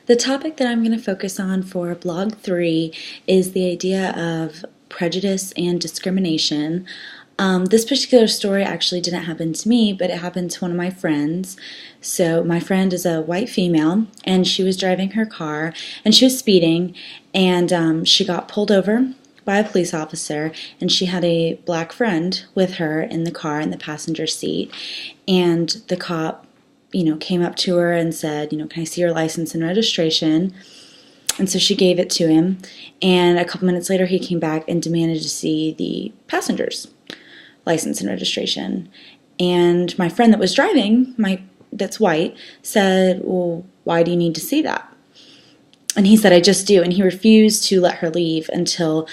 The topic that I'm going to focus on for blog 3 is the idea of prejudice and discrimination. This particular story actually didn't happen to me, but it happened to one of my friends. So my friend is a white female, and she was driving her car, and she was speeding, and she got pulled over by a police officer, and she had a black friend with her in the car in the passenger seat, and the cop came up to her and said, can I see your license and registration? And so she gave it to him, and a couple minutes later he came back and demanded to see the passenger's license and registration. And my friend that was driving, that's white, said, well, why do you need to see that? And he said, I just do. And he refused to let her leave until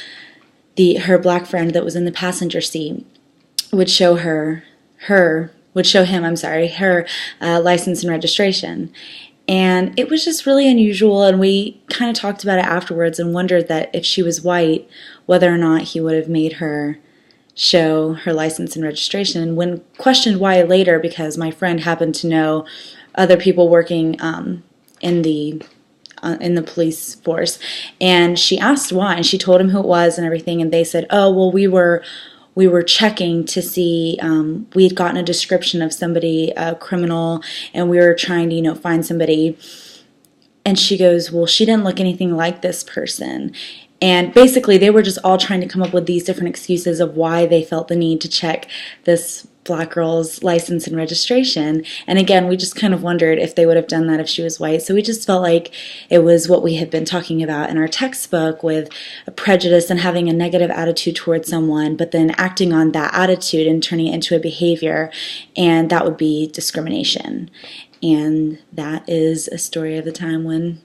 her black friend that was in the passenger seat would show him her license and registration. And it was just really unusual, and we kind of talked about it afterwards and wondered that if she was white, whether or not he would have made her show her license and registration. And when questioned why later, because my friend happened to know other people working in the police force, and she asked why, and she told him who it was and everything, and they said, oh, well, we were checking to see, we had gotten a description of somebody, a criminal, and we were trying to, find somebody. And she goes, well, she didn't look anything like this person. And basically they were just all trying to come up with these different excuses of why they felt the need to check this black girl's license and registration. And again, we just kind of wondered if they would have done that if she was white. So we just felt like it was what we had been talking about in our textbook, with a prejudice and having a negative attitude towards someone, but then acting on that attitude and turning it into a behavior, and that would be discrimination. And that is a story of the time when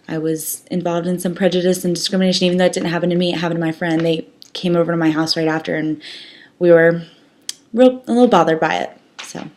I was involved in some prejudice and discrimination. Even though it didn't happen to me, it happened to my friend. They came over to my house right after, and we were a little bothered by it. So